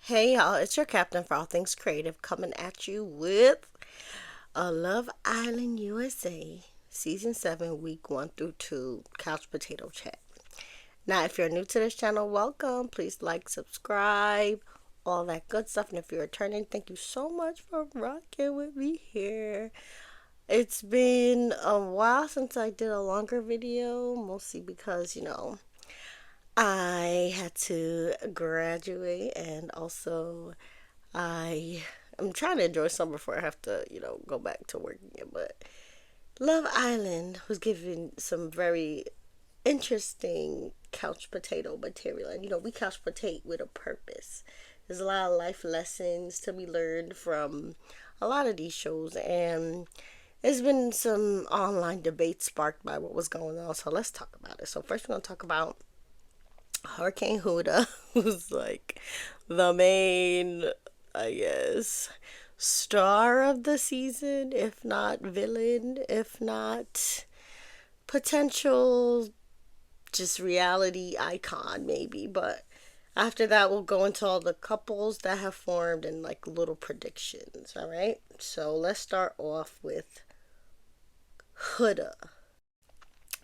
Hey y'all, it's your captain for all things creative coming at you with a Love Island USA Season 7 Week 1 through 2 Couch Potato Chat. Now, if you're new to this channel, welcome. Please like, subscribe, all that good stuff. And if you're returning, thank you so much for rocking with me here. It's been a while since I did a longer video, mostly because, I had to graduate and also I'm trying to enjoy summer before I have to, go back to work again. But Love Island was given some very interesting couch potato material. And we couch potato with a purpose. There's a lot of life lessons to be learned from a lot of these shows, and there's been some online debate sparked by what was going on. So let's talk about it. So first we're gonna talk about Hurricane Huda, who's like the main, I guess, star of the season, if not villain, if not potential just reality icon, maybe. But after that, we'll go into all the couples that have formed and like little predictions, all right? So let's start off with Huda.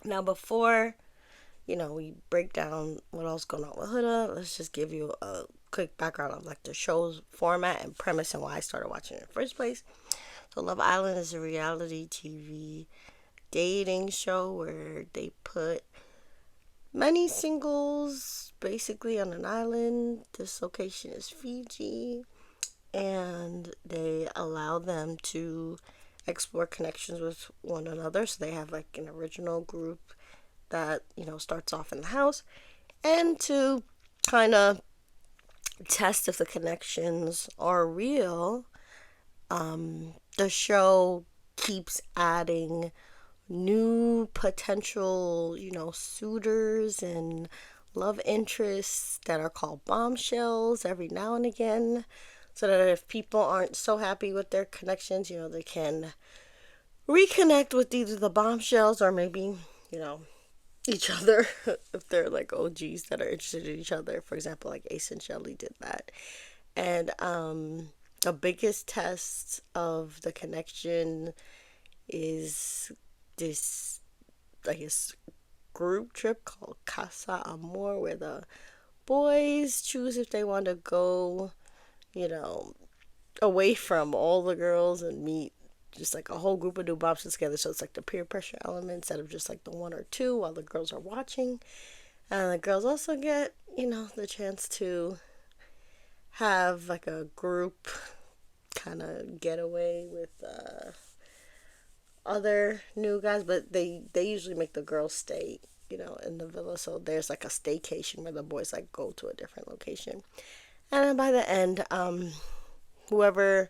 Now, before we break down what else going on with Huda, let's just give you a quick background of like the show's format and premise and why I started watching it in the first place. So Love Island is a reality TV dating show where they put many singles basically on an island. This location is Fiji, and they allow them to explore connections with one another. So they have like an original group that starts off in the house, and to kind of test if the connections are real, the show keeps adding new potential suitors and love interests that are called bombshells every now and again, so that if people aren't so happy with their connections, they can reconnect with either the bombshells or maybe each other if they're like OGs that are interested in each other. For example, like Ace and Shelly did that. And the biggest test of the connection is this, I guess, group trip called Casa Amor, where the boys choose if they want to go, you know, away from all the girls and meet just like a whole group of new bobs together. So it's like the peer pressure element instead of just like the one or two while the girls are watching. And the girls also get, the chance to have like a group kind of getaway with other new guys, but they usually make the girls stay, in the villa. So there's like a staycation where the boys like go to a different location. And then by the end, whoever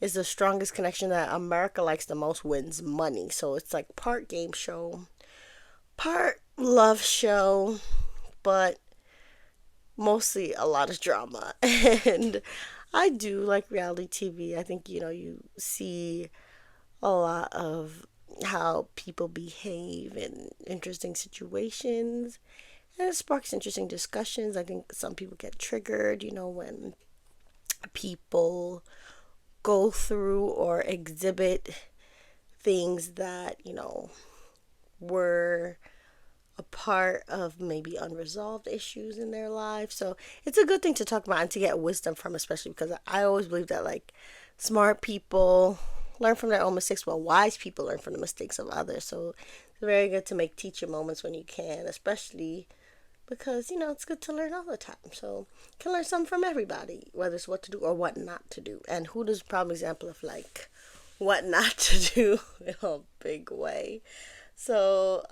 is the strongest connection that America likes the most wins money. So it's like part game show, part love show, but mostly a lot of drama. And I do like reality TV. I think, you see a lot of how people behave in interesting situations. And it sparks interesting discussions. I think some people get triggered, when people go through or exhibit things that, were a part of maybe unresolved issues in their life. So it's a good thing to talk about and to get wisdom from, especially because I always believe that like smart people learn from their own mistakes, while wise people learn from the mistakes of others. So it's very good to make teacher moments when you can, especially because it's good to learn all the time. So you can learn something from everybody, whether it's what to do or what not to do. And Huda's prime example of like what not to do in a big way. So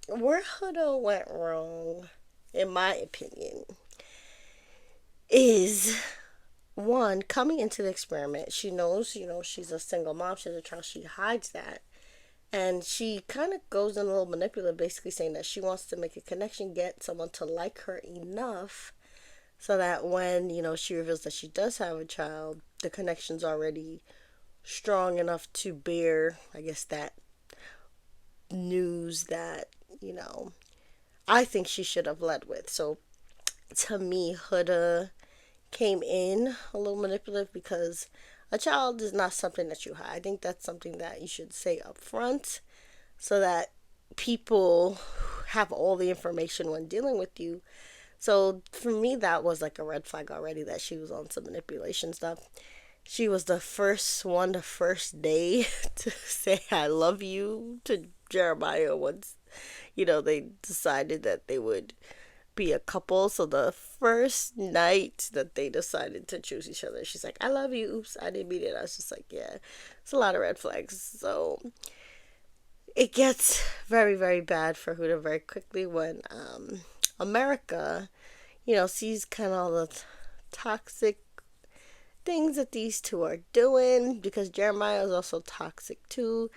where Huda went wrong, in my opinion, is one, coming into the experiment. She knows, she's a single mom, she has a child, she hides that. And she kind of goes in a little manipulative, basically saying that she wants to make a connection, get someone to like her enough so that when, she reveals that she does have a child, the connection's already strong enough to bear, I guess, that news that, I think she should have led with. So to me, Huda came in a little manipulative because a child is not something that you hide. I think that's something that you should say up front so that people have all the information when dealing with you. So for me, that was like a red flag already that she was on some manipulation stuff. She was the first one, the first day to say I love you to Jeremiah once, they decided that they would be a couple. So the first night that they decided to choose each other, she's like, I love you. Oops, I didn't mean it. I was just like, yeah, it's a lot of red flags. So it gets very, very bad for Huda very quickly when America, sees kind of all the toxic things that these two are doing because Jeremiah is also toxic too.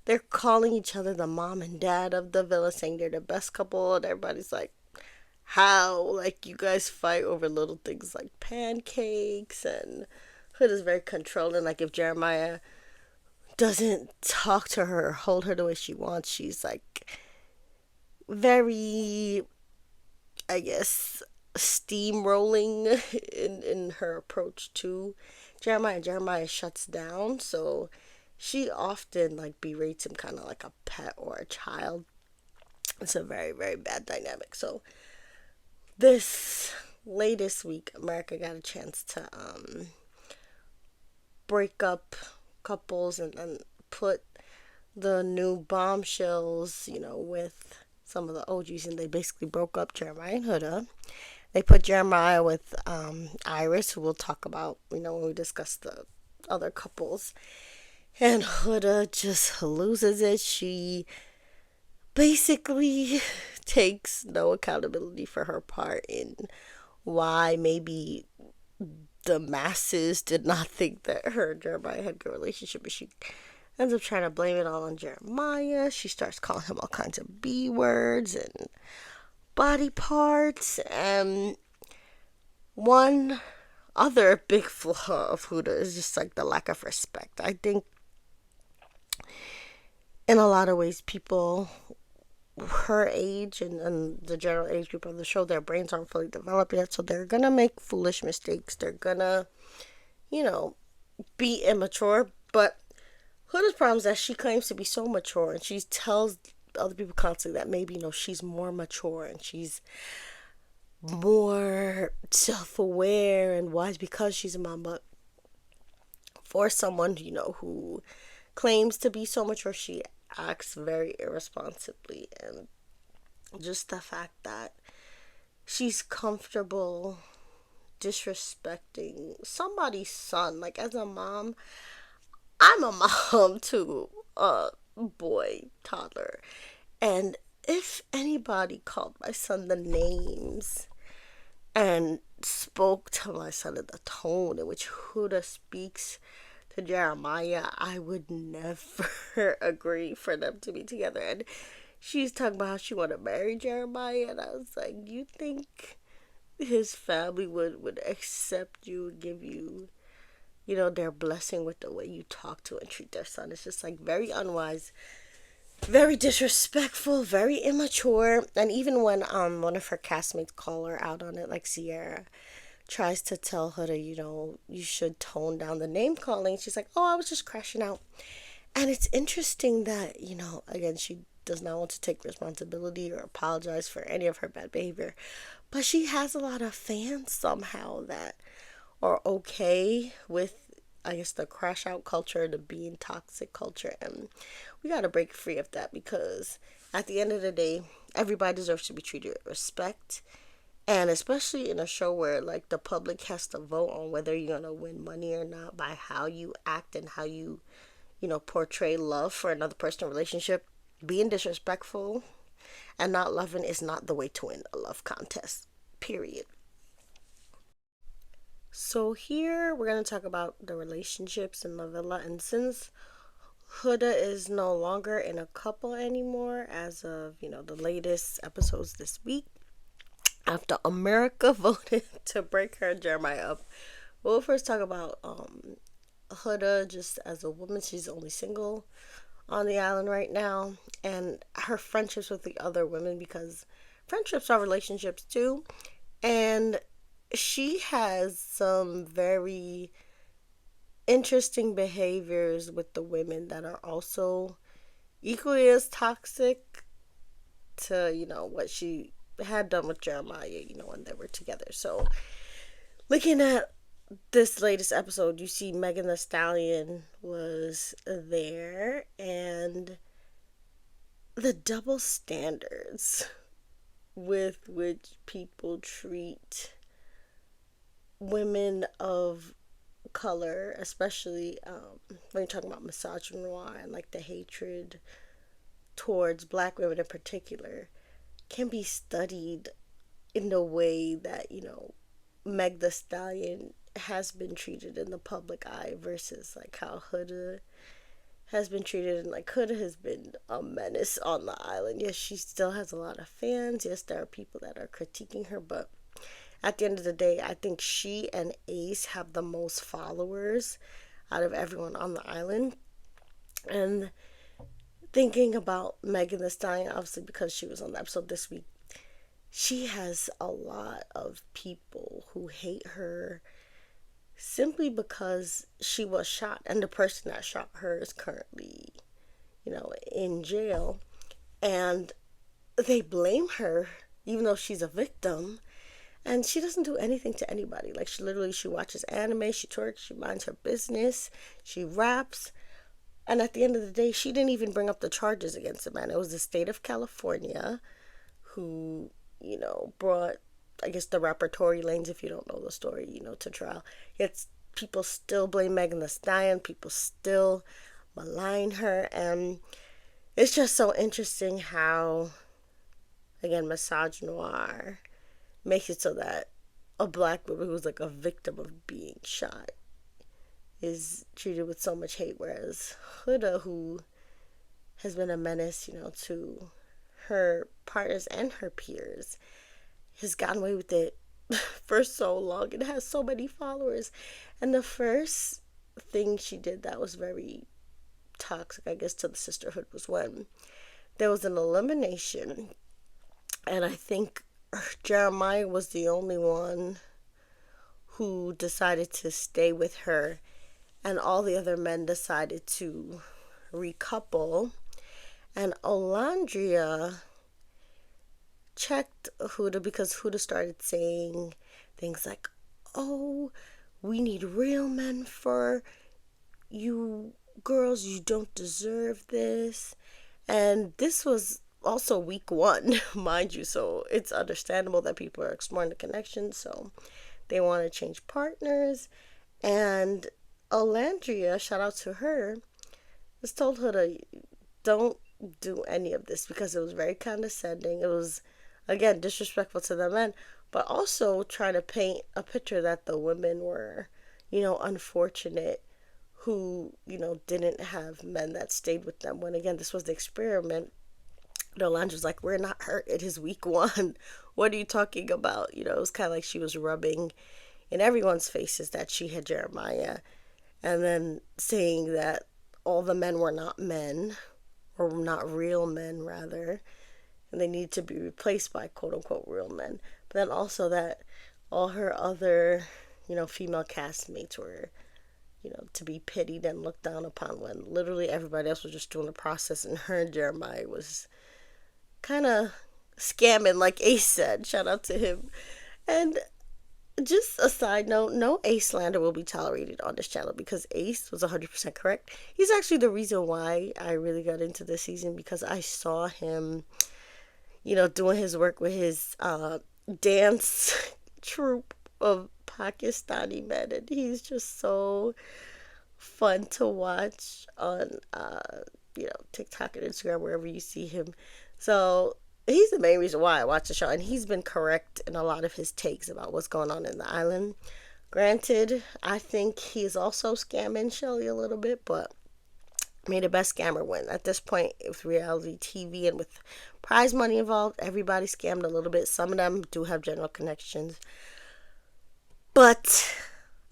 They're calling each other the mom and dad of the villa, saying they're the best couple, and everybody's like, how? Like, you guys fight over little things like pancakes, and Hood is very controlling. Like, if Jeremiah doesn't talk to her or hold her the way she wants, she's like very, I guess, steamrolling in her approach to Jeremiah. Jeremiah shuts down, so she often like berates him kind of like a pet or a child. It's a very, very bad dynamic. So this latest week, America got a chance to break up couples and put the new bombshells, with some of the OGs, and they basically broke up Jeremiah and Huda. They put Jeremiah with Iris, who we'll talk about, when we discuss the other couples. And Huda just loses it. She basically takes no accountability for her part in why maybe the masses did not think that her and Jeremiah had a good relationship, but she ends up trying to blame it all on Jeremiah. She starts calling him all kinds of B words and body parts. And one other big flaw of Huda is just like the lack of respect. I think in a lot of ways, people her age and the general age group of the show, their brains aren't fully developed yet, so they're gonna make foolish mistakes. They're gonna, you know, be immature. But Huda's problem is that she claims to be so mature, and she tells other people constantly that maybe she's more mature and she's more self-aware and wise because she's a mom. But for someone who claims to be so mature, she acts very irresponsibly. And just the fact that she's comfortable disrespecting somebody's son, like, as a mom, I'm a mom to a boy toddler, and if anybody called my son the names and spoke to my son in the tone in which Huda speaks to Jeremiah, I would never agree for them to be together. And she's talking about how she want to marry Jeremiah, and I was like, you think his family would accept you and give you, their blessing with the way you talk to and treat their son? It's just like very unwise, very disrespectful, very immature. And even when one of her castmates call her out on it, like Sierra tries to tell her to, you should tone down the name calling, she's like, oh, I was just crashing out. And it's interesting that, again, she does not want to take responsibility or apologize for any of her bad behavior, but she has a lot of fans somehow that are okay with, I guess, the crash out culture, the being toxic culture. And we got to break free of that, because at the end of the day, everybody deserves to be treated with respect. And especially in a show where, like, the public has to vote on whether you're going to win money or not by how you act and how you, portray love for another person in a relationship. Being disrespectful and not loving is not the way to win a love contest, period. So here we're going to talk about the relationships in La Villa. And since Huda is no longer in a couple anymore as of, the latest episodes this week, after America voted to break her and Jeremiah up, we'll first talk about Huda just as a woman. She's only single on the island right now, and her friendships with the other women, because friendships are relationships too. And she has some very interesting behaviors with the women that are also equally as toxic to, what she had done with Jeremiah, when they were together. So, looking at this latest episode, you see Megan Thee Stallion was there, and the double standards with which people treat women of color, especially when you're talking about misogyny and like the hatred towards black women in particular, can be studied in the way that, Meg the Stallion has been treated in the public eye versus like how Huda has been treated, and like Huda has been a menace on the island. Yes, she still has a lot of fans. Yes, there are people that are critiquing her, but at the end of the day, I think she and Ace have the most followers out of everyone on the island. And thinking about Megan Thee Stallion, obviously because she was on the episode this week, she has a lot of people who hate her simply because she was shot, and the person that shot her is currently, in jail, and they blame her even though she's a victim, and she doesn't do anything to anybody. Like, she watches anime, she twerks, she minds her business, she raps, and at the end of the day, she didn't even bring up the charges against the man. It was the state of California who, brought, I guess, the rapper Tory Lanez, if you don't know the story, to trial. Yet people still blame Megan Thee Stallion. People still malign her. And it's just so interesting how, again, misogynoir makes it so that a black woman who's like a victim of being shot is treated with so much hate, whereas Huda, who has been a menace, to her partners and her peers, has gotten away with it for so long and has so many followers. And the first thing she did that was very toxic, I guess, to the sisterhood was when there was an elimination, and I think Jeremiah was the only one who decided to stay with her, and all the other men decided to recouple. And Olandria checked Huda because Huda started saying things like, "Oh, we need real men for you girls. You don't deserve this." And this was also week one, mind you, so it's understandable that people are exploring the connection, so they want to change partners. And Olandria, shout out to her, was told Huda, don't do any of this, because it was very condescending. It was, again, disrespectful to the men, but also trying to paint a picture that the women were, unfortunate, who, didn't have men that stayed with them. When, again, this was the experiment. Olandria was like, we're not hurt. It is week one. What are you talking about? It was kind of like she was rubbing in everyone's faces that she had Jeremiah, and then saying that all the men were not men, or not real men, rather, and they need to be replaced by quote-unquote real men. But then also that all her other, female castmates were, to be pitied and looked down upon, when literally everybody else was just doing the process, and her and Jeremiah was kind of scamming, like Ace said. Shout out to him. And just a side note, no Ace slander will be tolerated on this channel, because Ace was 100% correct. He's actually the reason why I really got into this season, because I saw him, doing his work with his dance troupe of Pakistani men, and he's just so fun to watch on TikTok and Instagram, wherever you see him. So he's the main reason why I watch the show, and he's been correct in a lot of his takes about what's going on in the island. Granted, I think he's also scamming Shelly a little bit, but may the best scammer win. At this point, with reality TV and with prize money involved, everybody scammed a little bit. Some of them do have general connections. But,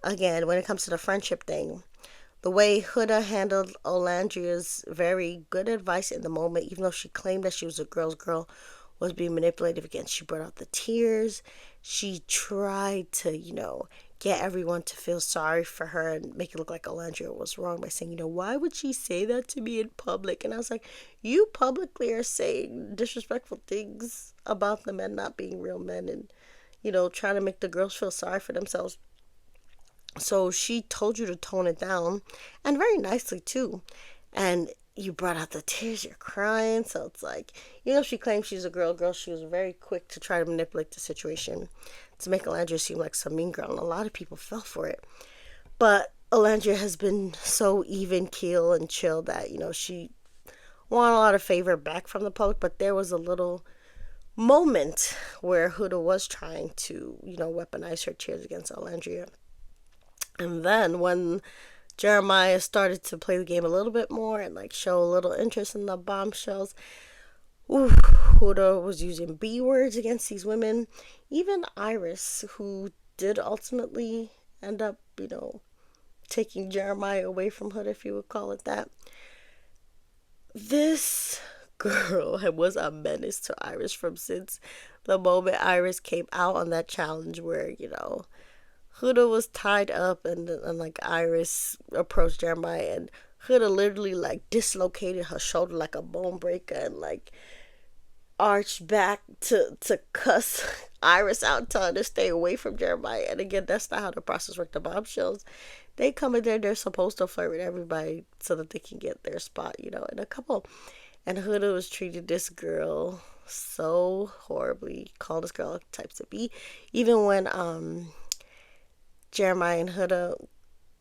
again, when it comes to the friendship thing, the way Huda handled Olandria's very good advice in the moment, even though she claimed that she was a girl's girl, was being manipulative again. She brought out the tears. She tried to, get everyone to feel sorry for her and make it look like Alandria was wrong by saying, why would she say that to me in public? And I was like, you publicly are saying disrespectful things about the men not being real men and, trying to make the girls feel sorry for themselves. So she told you to tone it down, and very nicely too. And you brought out the tears, you're crying. So it's like, she claims she's a girl, she was very quick to try to manipulate the situation to make Alandria seem like some mean girl. And a lot of people fell for it. But Alandria has been so even keel and chill that, she won a lot of favor back from the public. But there was a little moment where Huda was trying to, weaponize her tears against Alandria. And then when Jeremiah started to play the game a little bit more and show a little interest in the bombshells, Huda was using B words against these women. Even Iris, who did ultimately end up, taking Jeremiah away from Huda, if you would call it that. This girl was a menace to Iris from since the moment Iris came out on that challenge where, Huda was tied up and Iris approached Jeremiah and Huda literally dislocated her shoulder like a bone breaker and arched back to cuss Iris out, telling her to stay away from Jeremiah. And again, that's not how the process works. The bombshells, they come in there, they're supposed to flirt with everybody so that they can get their spot, in a couple. And Huda was treating this girl so horribly, called this girl all types of B. Even when Jeremiah and Huda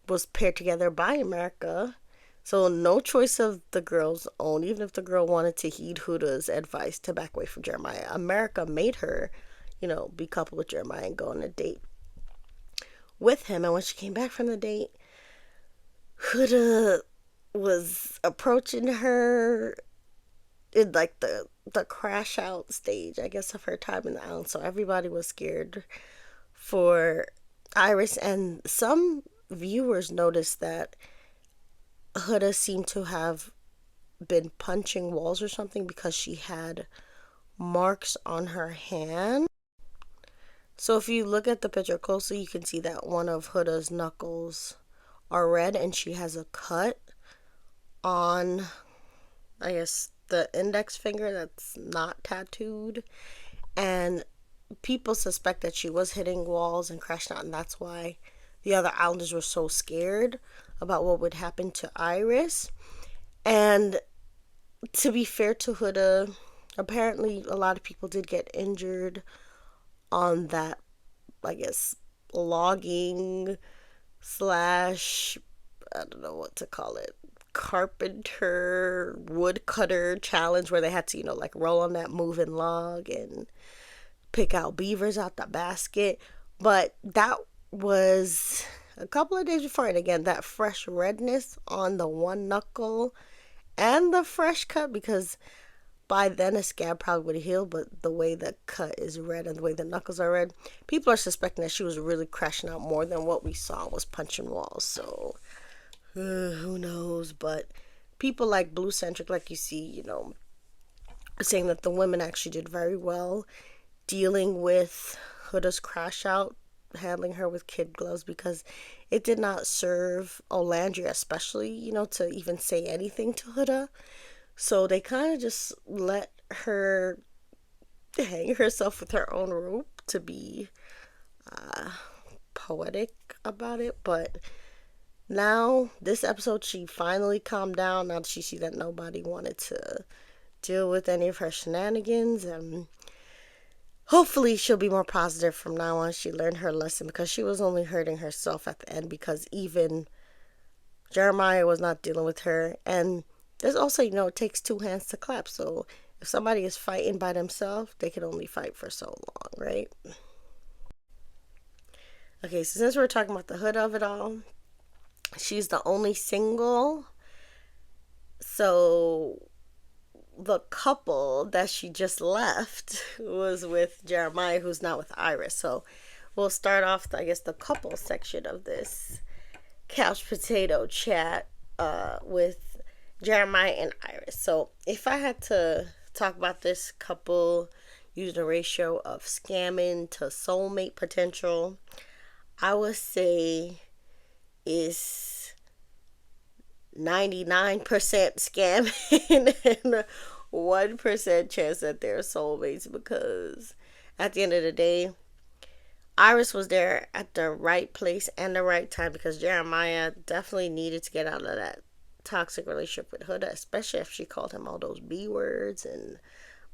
was paired together by America. So no choice of the girl's own. Even if the girl wanted to heed Huda's advice to back away from Jeremiah, America made her, be coupled with Jeremiah and go on a date with him. And when she came back from the date, Huda was approaching her in the crash out stage, I guess, of her time in the island. So everybody was scared for Iris, and some viewers noticed that Huda seemed to have been punching walls or something because she had marks on her hand. So if you look at the picture closely, you can see that one of Huda's knuckles are red and she has a cut on, I guess, the index finger that's not tattooed. And people suspect that she was hitting walls and crashing out, and that's why the other islanders were so scared about what would happen to Iris. And to be fair to Huda, apparently a lot of people did get injured on that, I guess, logging slash, I don't know what to call it, carpenter, woodcutter challenge where they had to, roll on that moving log and pick out beavers out the basket. But that was a couple of days before, and again, that fresh redness on the one knuckle and the fresh cut, because by then a scab probably would have healed, but the way the cut is red and the way the knuckles are red, people are suspecting that she was really crashing out more than what we saw was punching walls. So who knows? But people like Blue Centric, like you see, saying that the women actually did very well dealing with Huda's crash out, handling her with kid gloves, because it did not serve Alandria especially, to even say anything to Huda. So they kind of just let her hang herself with her own rope, to be poetic about it. But now, this episode, she finally calmed down now that she see that nobody wanted to deal with any of her shenanigans, and hopefully she'll be more positive from now on. She learned her lesson, because she was only hurting herself at the end, because even Jeremiah was not dealing with her. And there's also, it takes two hands to clap. So if somebody is fighting by themselves, they can only fight for so long, right? Okay, so since we're talking about the hood of it all, she's the only single. So the couple that she just left was with Jeremiah, who's not with Iris. So we'll start off, I guess, the couple section of this couch potato chat with Jeremiah and Iris. So if I had to talk about this couple using a ratio of scamming to soulmate potential, I would say is 99% scamming and 1% chance that they're soulmates, because at the end of the day, Iris was there at the right place and the right time, because Jeremiah definitely needed to get out of that toxic relationship with Huda, especially if she called him all those B words and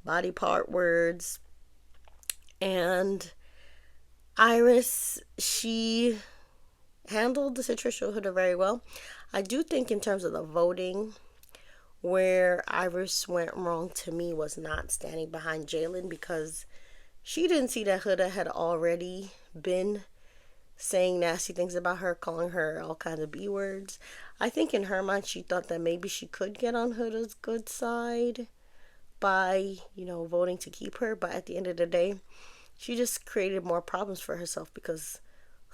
body part words. And Iris, she handled the situation with Huda very well. I do think in terms of the voting, where Iris went wrong to me was not standing behind Jalen, because she didn't see that Huda had already been saying nasty things about her, calling her all kinds of B words. I think in her mind she thought that maybe she could get on Huda's good side by, voting to keep her. But at the end of the day, she just created more problems for herself, because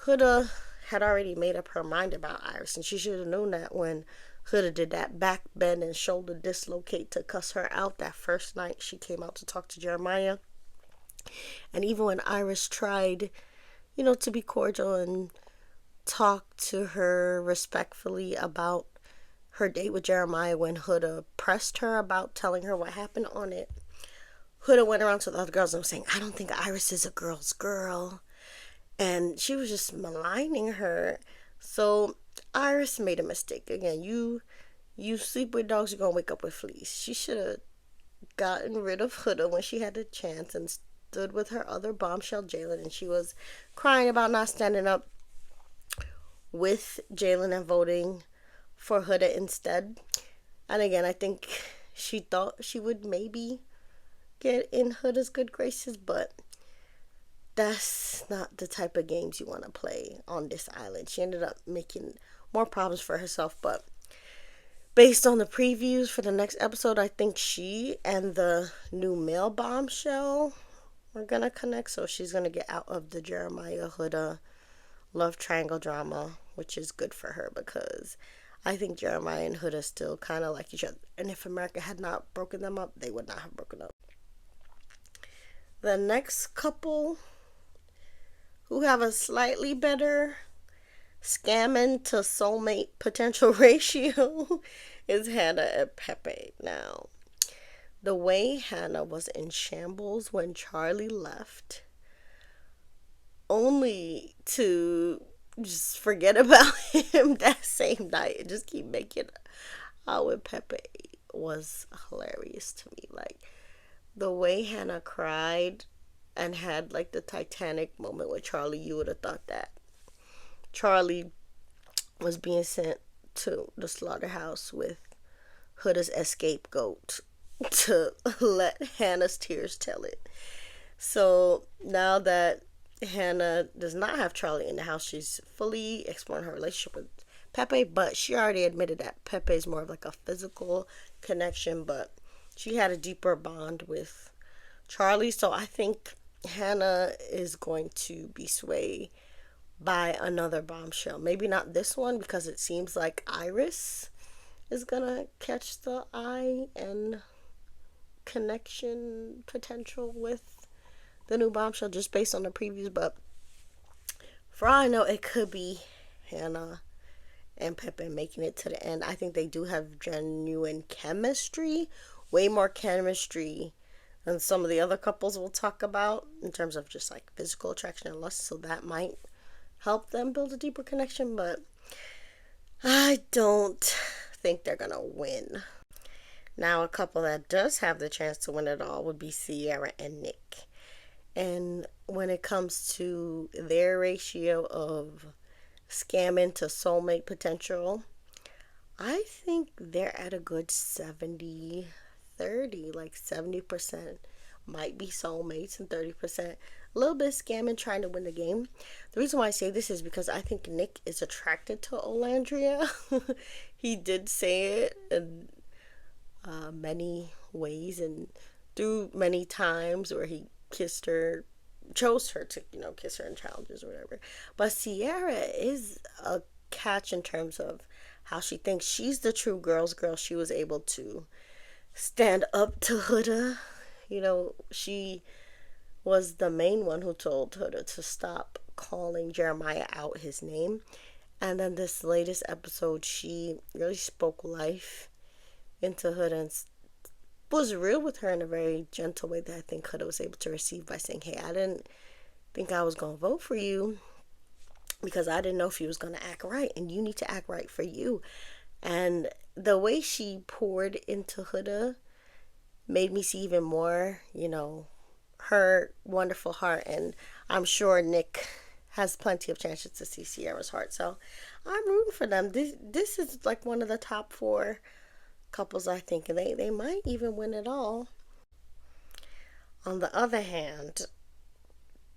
Huda had already made up her mind about Iris, and she should have known that when Huda did that back bend and shoulder dislocate to cuss her out that first night she came out to talk to Jeremiah. And even when Iris tried, to be cordial and talk to her respectfully about her date with Jeremiah, when Huda pressed her about telling her what happened on it, Huda went around to the other girls and was saying, I don't think Iris is a girl's girl. And she was just maligning her. So Iris made a mistake. Again, you sleep with dogs, you're going to wake up with fleas. She should have gotten rid of Huda when she had the chance and stood with her other bombshell, Jalen. And she was crying about not standing up with Jalen and voting for Huda instead. And again, I think she thought she would maybe get in Huda's good graces, but that's not the type of games you want to play on this island. She ended up making more problems for herself, but based on the previews for the next episode, I think she and the new male bombshell are gonna connect. So she's gonna get out of the Jeremiah Huda love triangle drama, which is good for her, because I think Jeremiah and Huda still kind of like each other. And if America had not broken them up, they would not have broken up. The next couple who have a slightly better scamming to soulmate potential ratio is Hannah and Pepe. Now, the way Hannah was in shambles when Charlie left, only to just forget about him that same night and just keep making out with Pepe, was hilarious to me. Like, the way Hannah cried and had like the Titanic moment with Charlie, you would have thought that Charlie was being sent to the slaughterhouse with Huda's scapegoat to let Hannah's tears tell it. So now that Hannah does not have Charlie in the house, she's fully exploring her relationship with Pepe, but she already admitted that Pepe is more of like a physical connection, but she had a deeper bond with Charlie. So I think Hannah is going to be swayed by another bombshell. Maybe not this one, because it seems like Iris is gonna catch the eye and connection potential with the new bombshell just based on the previews. But for all I know, it could be Hannah and Pepe making it to the end. I think they do have genuine chemistry, way more chemistry than some of the other couples we'll talk about in terms of just like physical attraction and lust. So that might help them build a deeper connection, but I don't think they're gonna win. Now, a couple that does have the chance to win it all would be Sierra and Nick. And when it comes to their ratio of scamming to soulmate potential, I think they're at a good 70-30. Like 70% might be soulmates and 30% a little bit scamming, trying to win the game. The reason why I say this is because I think Nick is attracted to Olandria. He did say it in many ways and through many times where he kissed her, chose her to, kiss her in challenges or whatever. But Sierra is a catch in terms of how she thinks she's the true girl's girl. She was able to stand up to Huda. She was the main one who told Huda to stop calling Jeremiah out his name. And then this latest episode, she really spoke life into Huda and was real with her in a very gentle way that I think Huda was able to receive by saying, hey, I didn't think I was going to vote for you because I didn't know if you was going to act right, and you need to act right for you. And the way she poured into Huda made me see even more, her wonderful heart. And I'm sure Nick has plenty of chances to see Sierra's heart. So I'm rooting for them. This is like one of the top four couples, I think, and they might even win it all. On the other hand,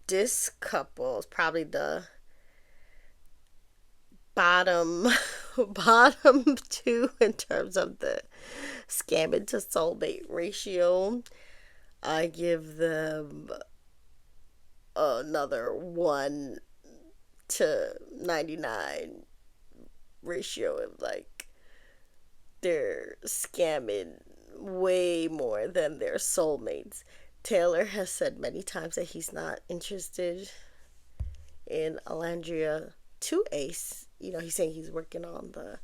this couple is probably the bottom bottom two in terms of the scamming to soulmate ratio. I give them another 1 to 99 ratio of like they're scamming way more than their soulmates. Taylor has said many times that he's not interested in Alandria to Ace. He's saying he's working on the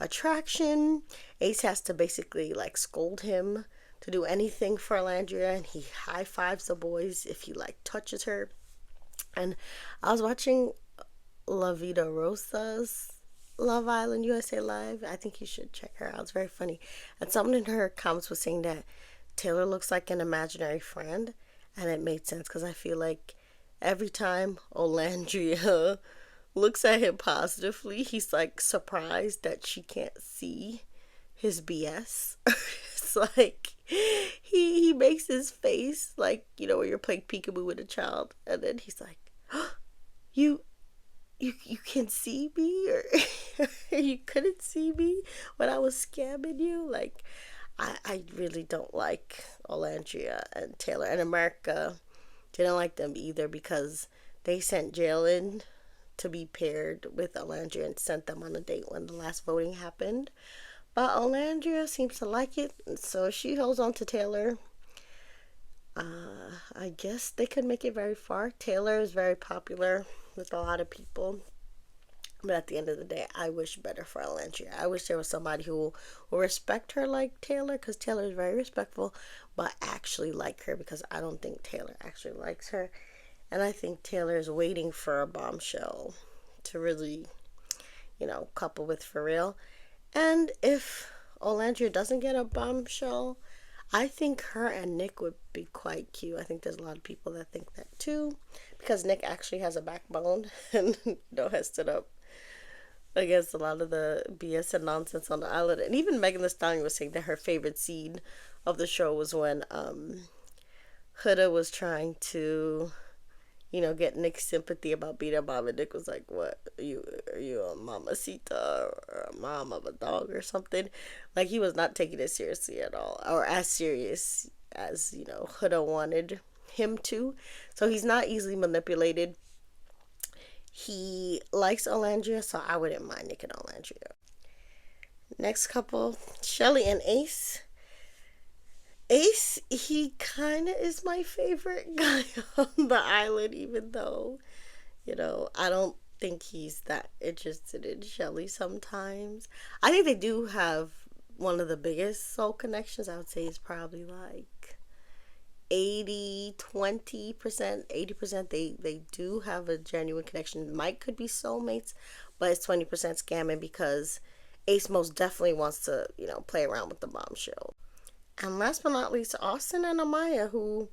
attraction. Ace has to basically like scold him to do anything for Alandria, and he high fives the boys if he like touches her. And I was watching La Vida Rosa's Love Island USA Live. I think you should check her out. It's very funny. And someone in her comments was saying that Taylor looks like an imaginary friend, and it made sense because I feel like every time Olandria looks at him positively, he's like surprised that she can't see his BS. It's like he makes his face like, when you're playing peekaboo with a child, and then he's like, oh, you can see me, or you couldn't see me when I was scamming you. Like, I really don't like Olandria and Taylor, and America didn't like them either because they sent Jalen to be paired with Olandria and sent them on a date when the last voting happened. But Olandria seems to like it, so she holds on to Taylor. I guess they could make it very far. Taylor is very popular with a lot of people. But at the end of the day, I wish better for Alandria. I wish there was somebody who will respect her like Taylor, because Taylor is very respectful, but actually like her, because I don't think Taylor actually likes her. And I think Taylor is waiting for a bombshell to really, couple with for real. And if Olandria doesn't get a bombshell, I think her and Nick would be quite cute. I think there's a lot of people that think that too, because Nick actually has a backbone and has stood up against a lot of the BS and nonsense on the island. And even Megan Thee Stallion was saying that her favorite scene of the show was when Huda was trying to, get Nick's sympathy about being a mom, and Nick was like, "What? Are you a mamacita or a mom of a dog or something?" Like, he was not taking it seriously at all, or as serious as Huda wanted him to. So he's not easily manipulated. He likes Olandria, so I wouldn't mind Nick and Olandria. Next couple, Shelly and Ace. Ace, he kind of is my favorite guy on the island, even though, I don't think he's that interested in Shelly sometimes. I think they do have one of the biggest soul connections. I would say it's probably like 20%, 80%. They do have a genuine connection. Mike could be soulmates, but it's 20% scamming because Ace most definitely wants to, play around with the bombshell. And last but not least, Austin and Amaya, who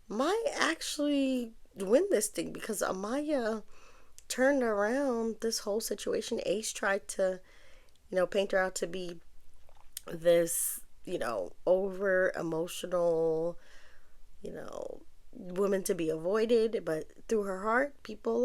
might actually win this thing because Amaya turned around this whole situation. Ace tried to, paint her out to be this, over emotional, woman to be avoided, but through her heart, people